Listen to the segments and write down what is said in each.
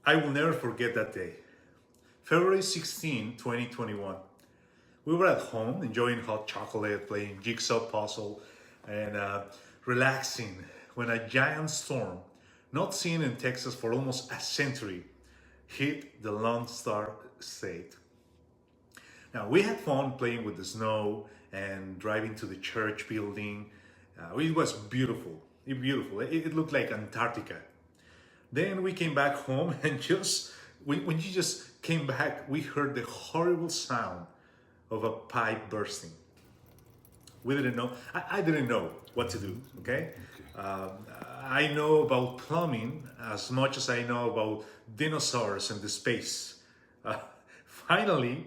I will never forget that day. February 16, 2021. We were at home enjoying hot chocolate, playing jigsaw puzzle, and relaxing when a giant storm, not seen in Texas for almost a century, hit the Lone Star State. Now, we had fun playing with the snow and driving to the church building. It was beautiful. Beautiful. It looked like Antarctica. Then we came back home and just when you just came back, we heard the horrible sound of a pipe bursting. We didn't know. I didn't know what to do. Okay. Um, I know about plumbing as much as I know about dinosaurs and the space. Uh, Finally,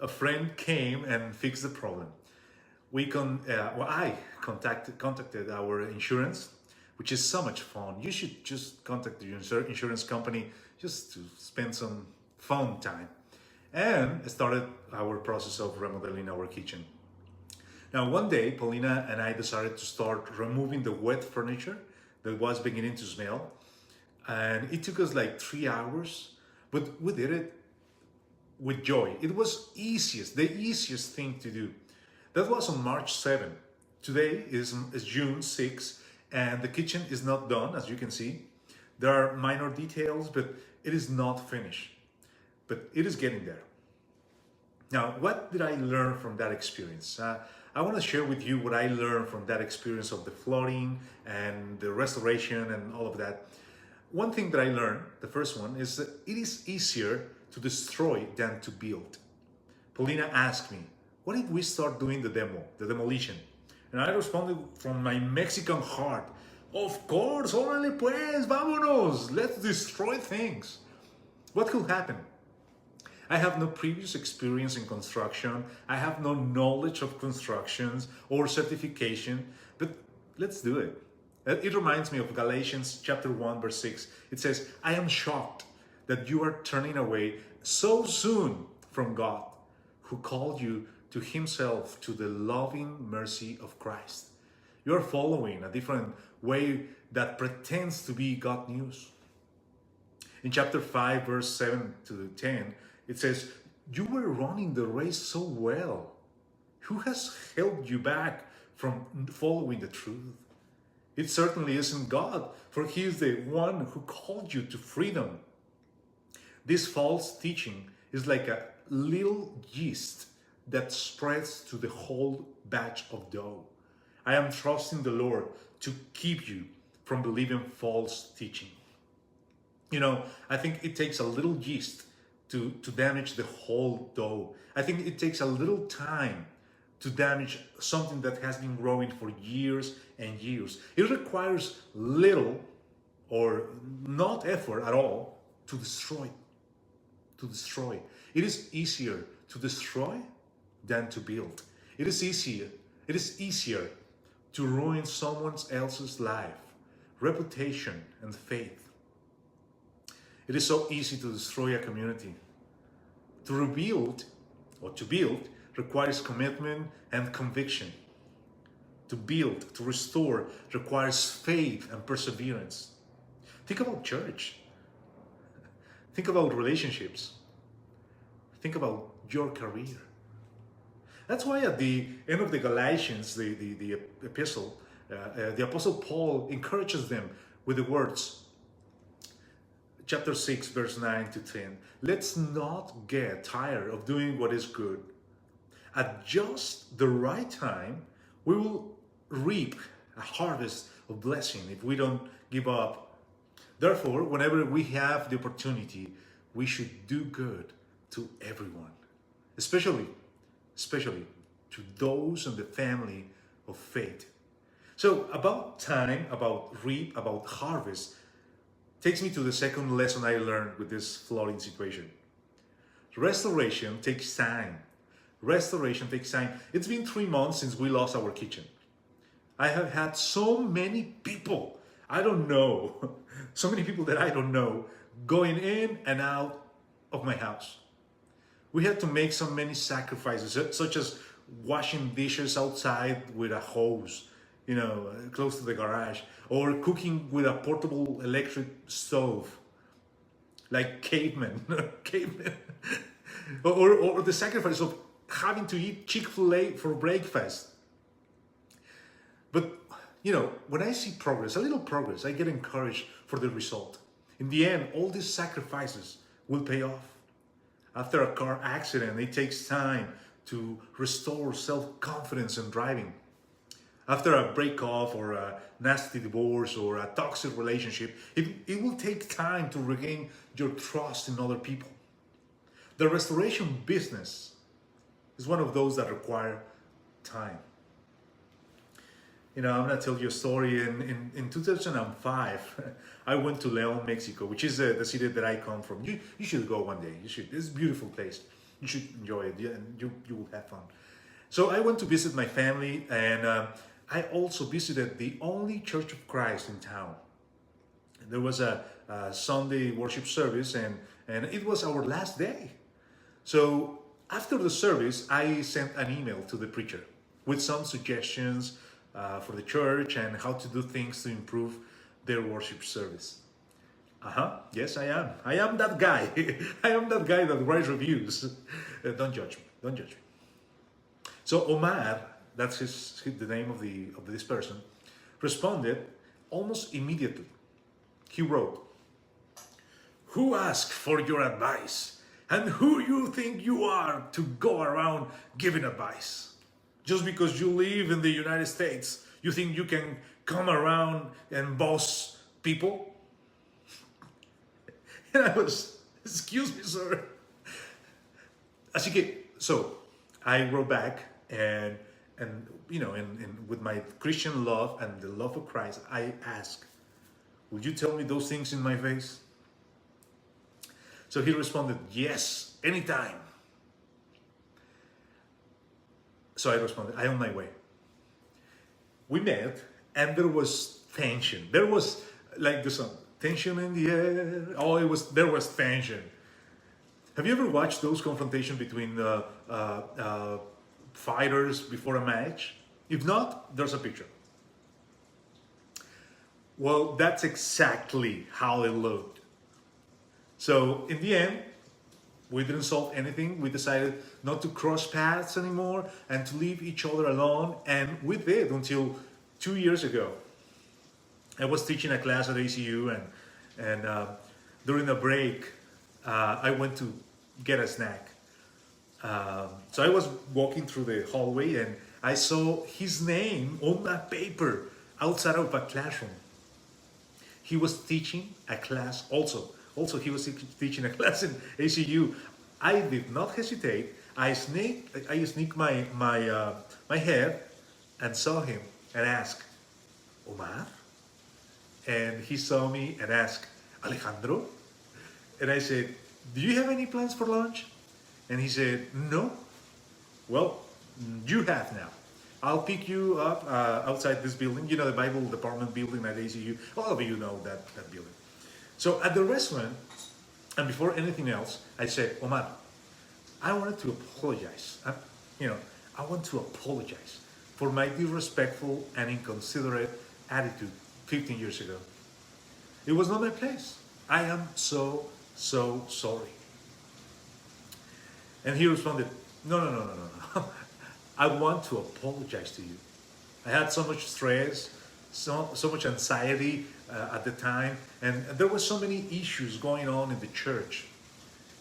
a friend came and fixed the problem. I contacted our insurance, which is so much fun. You should just contact your insurance company just to spend some fun time, and started our process of remodeling our kitchen. Now, one day, Paulina and I decided to start removing the wet furniture that was beginning to smell, and it took us like 3 hours, but we did it with joy. It was the easiest thing to do. That was on March 7th. Today is June 6th, and the kitchen is not done, as you can see. There are minor details, but it is not finished. But it is getting there. Now, what did I learn from that experience? I want to share with you what I learned from that experience of the flooding and the restoration and all of that. One thing that I learned, the first one, is that it is easier to destroy than to build. Paulina asked me, what if we start doing the demolition? And I responded from my Mexican heart, of course, órale pues, vámonos, let's destroy things. What could happen? I have no previous experience in construction. I have no knowledge of constructions or certification, but let's do it. It reminds me of Galatians chapter 1, verse 6. It says, I am shocked that you are turning away so soon from God, who called you to himself, to the loving mercy of Christ. You are following a different way that pretends to be God news. In chapter 5, verse 7 to 10, it says, you were running the race so well. Who has held you back from following the truth? It certainly isn't God, for he is the one who called you to freedom. This false teaching is like a little yeast that spreads to the whole batch of dough. I am trusting the Lord to keep you from believing false teaching. You know, I think it takes a little yeast to damage the whole dough. I think it takes a little time to damage something that has been growing for years and years. It requires little or not effort at all to destroy. It is easier to destroy than to build. It is easier to ruin someone else's life, reputation, and faith. It is so easy to destroy a community. To rebuild or to build requires commitment and conviction. To build, to restore, requires faith and perseverance. Think about church. Think about relationships. Think about your career. That's why at the end of the Galatians, the epistle, the Apostle Paul encourages them with the words, chapter 6, verse 9 to 10. Let's not get tired of doing what is good. At just the right time, we will reap a harvest of blessing if we don't give up. Therefore, whenever we have the opportunity, we should do good to everyone, especially to those in the family of faith. So about time, about reap, about harvest, takes me to the second lesson I learned with this flooding situation. Restoration takes time. Restoration takes time. It's been 3 months since we lost our kitchen. I have had so many people I don't know, so many people that I don't know, going in and out of my house. We had to make so many sacrifices, such as washing dishes outside with a hose, close to the garage, or cooking with a portable electric stove. like cavemen, cavemen, or the sacrifice of having to eat Chick-fil-A for breakfast. But when I see progress, a little progress, I get encouraged for the result. In the end, all these sacrifices will pay off. After a car accident, it takes time to restore self-confidence in driving. After a breakup or a nasty divorce or a toxic relationship, it will take time to regain your trust in other people. The restoration business is one of those that require time. I'm going to tell you a story. In 2005, I went to León, Mexico, which is the city that I come from. You should go one day. You should. It's a beautiful place. You should enjoy it, and you will have fun. So I went to visit my family, and I also visited the only Church of Christ in town. There was a Sunday worship service, and it was our last day. So after the service, I sent an email to the preacher with some suggestions for the church and how to do things to improve their worship service. Yes, I am. I am that guy. I am that guy that writes reviews. Don't judge me. Don't judge me. So Omar, that's the name of this person, responded almost immediately. He wrote, "Who asked for your advice? And who you think you are to go around giving advice? Just because you live in the United States, you think you can come around and boss people?" And I was, "Excuse me, sir." Así que, so I wrote back and with my Christian love and the love of Christ, I asked, "Would you tell me those things in my face?" So he responded, "Yes, anytime." So I responded, "I on my way." We met, and there was tension. There was like the song, tension in the air. Oh, there was tension. Have you ever watched those confrontations between fighters before a match? If not, there's a picture. Well, that's exactly how it looked. So in the end, we didn't solve anything. We decided not to cross paths anymore and to leave each other alone. And we did until 2 years ago. I was teaching a class at ACU, and during a break, I went to get a snack. So I was walking through the hallway, and I saw his name on that paper outside of a classroom. He was teaching a class also. Also, he was teaching a class in ACU. I did not hesitate. I sneaked my head and saw him and asked, "Omar?" And he saw me and asked, "Alejandro?" And I said, "Do you have any plans for lunch?" And he said, "No." "Well, you have now. I'll pick you up outside this building, the Bible department building at ACU. All of you know that building." So at the restaurant, and before anything else, I said, "Omar, I wanted to apologize. I want to apologize for my disrespectful and inconsiderate attitude 15 years ago. It was not my place. I am so sorry." And he responded, No. I want to apologize to you. I had so much stress, so much anxiety at the time, and there were so many issues going on in the church,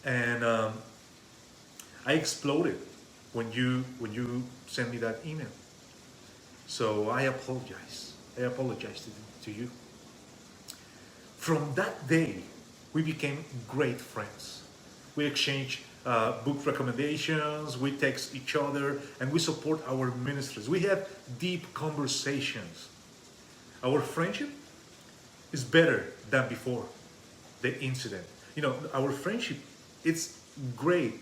and I exploded when you sent me that email. So I apologize. I apologize to you. From that day, we became great friends. We exchanged book recommendations, we text each other, and we support our ministries. We have deep conversations. Our friendship is better than before the incident. Our friendship, it's great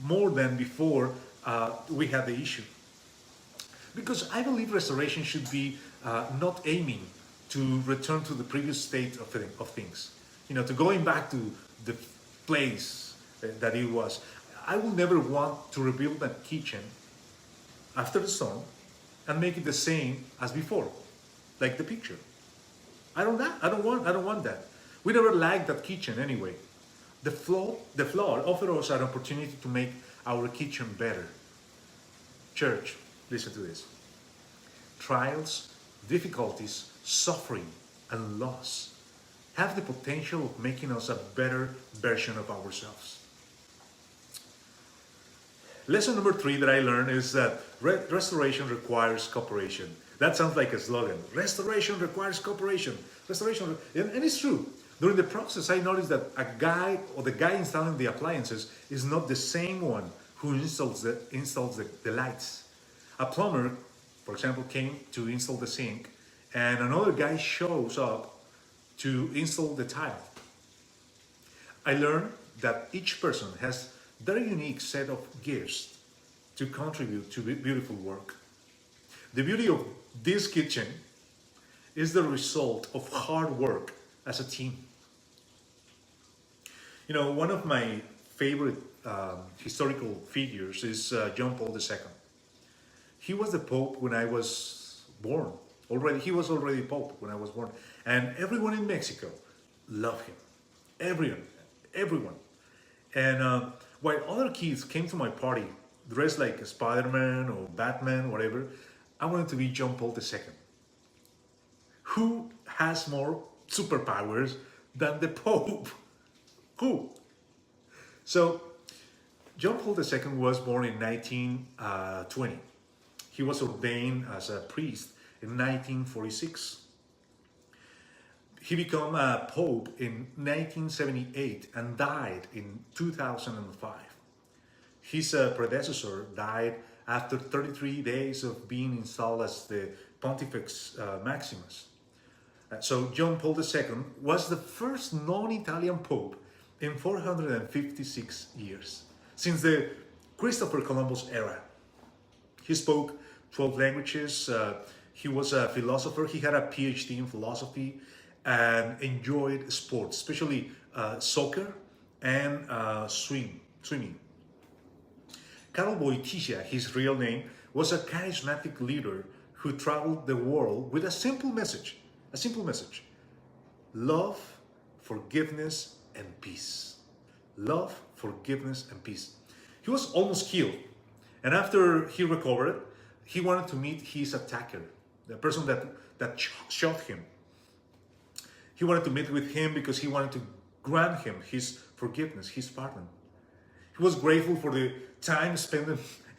more than before we had the issue. Because I believe restoration should be not aiming to return to the previous state of things. To going back to the place that it was. I will never want to rebuild that kitchen after the storm and make it the same as before, like the picture. I don't want that. We never liked that kitchen anyway. The flood offered us an opportunity to make our kitchen better. Church, listen to this. Trials, difficulties, suffering, and loss have the potential of making us a better version of ourselves. Lesson number 3 that I learned is that restoration requires cooperation. That sounds like a slogan. Restoration requires cooperation. Restoration, and it's true. During the process, I noticed that the guy installing the appliances is not the same one who installs the lights. A plumber, for example, came to install the sink, and another guy shows up to install the tile. I learned that each person has their unique set of gifts to contribute to beautiful work. The beauty of this kitchen is the result of hard work as a team. You know, one of my favorite historical figures is John Paul II. He was the Pope when I was born. He was already Pope when I was born. And everyone in Mexico loved him. Everyone. And while other kids came to my party dressed like Spider-Man or Batman, whatever, I wanted to be John Paul II. Who has more superpowers than the Pope? Who? So, John Paul II was born in 1920. He was ordained as a priest in 1946. He became a pope in 1978 and died in 2005. His predecessor died after 33 days of being installed as the Pontifex Maximus. So John Paul II was the first non-Italian pope in 456 years, since the Christopher Columbus era. He spoke 12 languages. He was a philosopher. He had a PhD in philosophy and enjoyed sports, especially soccer and swimming. Karol Wojtyła, his real name, was a charismatic leader who traveled the world with a simple message. Love, forgiveness, and peace. Love, forgiveness, and peace. He was almost killed. And after he recovered, he wanted to meet his attacker, the person that shot him. He wanted to meet with him because he wanted to grant him his forgiveness, his pardon. He was grateful for the time spent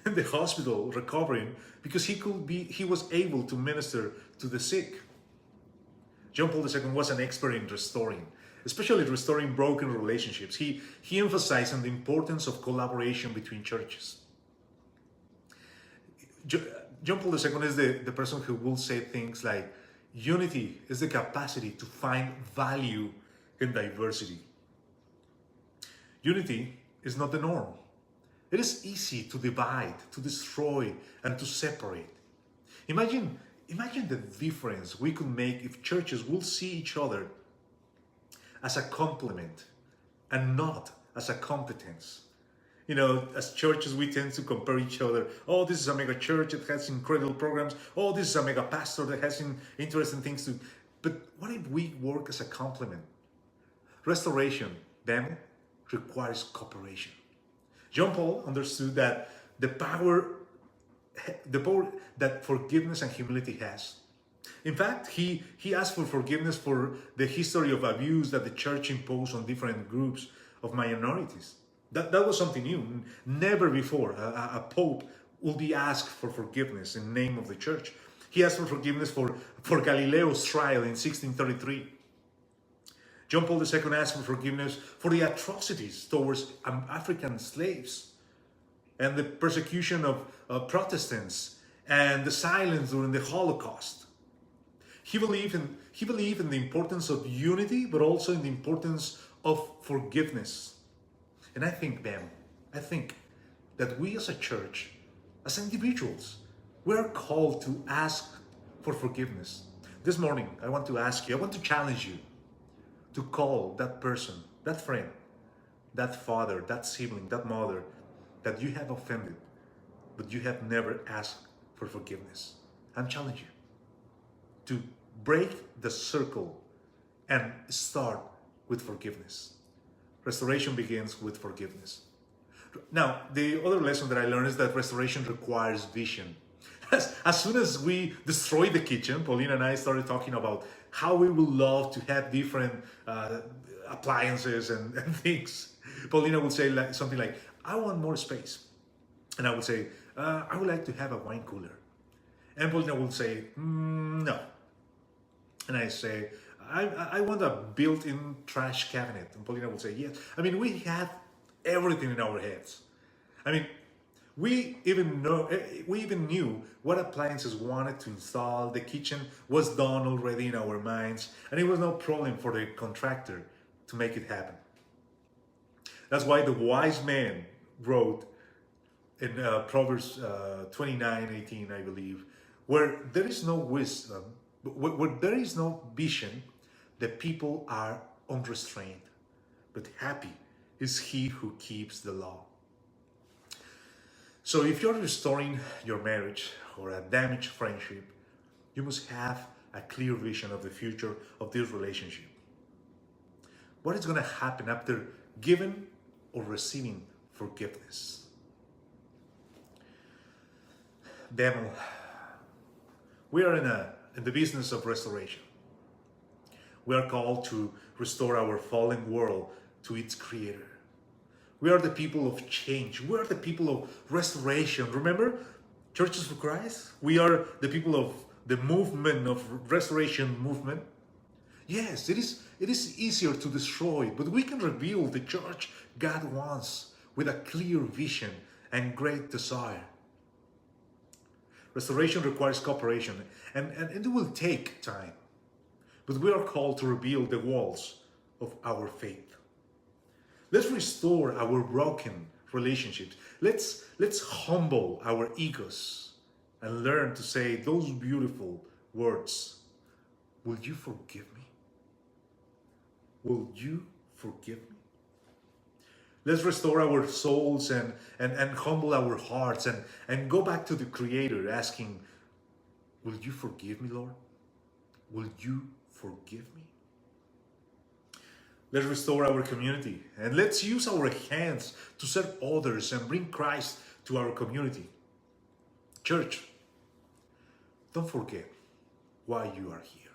in the hospital recovering because he was able to minister to the sick. John Paul II was an expert in restoring, especially restoring broken relationships. He emphasized on the importance of collaboration between churches. John Paul II is the person who will say things like, unity is the capacity to find value in diversity. Unity is not the norm. It is easy to divide, to destroy, and to separate. Imagine the difference we could make if churches will see each other as a complement and not as a competence. You know, as churches, we tend to compare each other. Oh, this is a mega church that has incredible programs. Oh, this is a mega pastor that has interesting things to... But what if we work as a complement? Restoration, then, requires cooperation. John Paul understood that the power that forgiveness and humility has. In fact, he asked for forgiveness for the history of abuse that the church imposed on different groups of minorities. That was something new. Never before a pope will be asked for forgiveness in the name of the church. He asked for forgiveness for Galileo's trial in 1633. John Paul II asked for forgiveness for the atrocities towards African slaves and the persecution of Protestants and the silence during the Holocaust. He believed in the importance of unity, but also in the importance of forgiveness. And I think that we as a church, as individuals, we're called to ask for forgiveness. This morning, I want to challenge you to call that person, that friend, that father, that sibling, that mother that you have offended, but you have never asked for forgiveness. I'm challenging you to break the circle and start with forgiveness. Restoration begins with forgiveness. Now, the other lesson that I learned is that restoration requires vision. As soon as we destroyed the kitchen, Paulina and I started talking about how we would love to have different appliances and things. Paulina would say something like, I want more space. And I would say, I would like to have a wine cooler. And Paulina would say, no. And I say, I want a built-in trash cabinet. And Paulina would say, yes. I mean, we had everything in our heads. I mean, we even knew what appliances we wanted to install. The kitchen was done already in our minds, and it was no problem for the contractor to make it happen. That's why the wise man wrote in Proverbs 29:18, I believe, where there is no wisdom, where there is no vision, the people are unrestrained, but happy is he who keeps the law. So if you're restoring your marriage or a damaged friendship, you must have a clear vision of the future of this relationship. What is going to happen after giving or receiving forgiveness? Demo, we are in the business of restoration. We are called to restore our fallen world to its creator. We are the people of change. We are the people of restoration. Remember, Churches for Christ? We are the people of the movement of restoration movement. Yes, it is easier to destroy, but we can rebuild the church God wants with a clear vision and great desire. Restoration requires cooperation, and it will take time. But we are called to rebuild the walls of our faith. Let's restore our broken relationships. Let's humble our egos and learn to say those beautiful words. Will you forgive me? Will you forgive me? Let's restore our souls and humble our hearts and go back to the Creator asking, will you forgive me, Lord? Will you forgive me? Let's restore our community and let's use our hands to serve others and bring Christ to our community. Church, don't forget why you are here.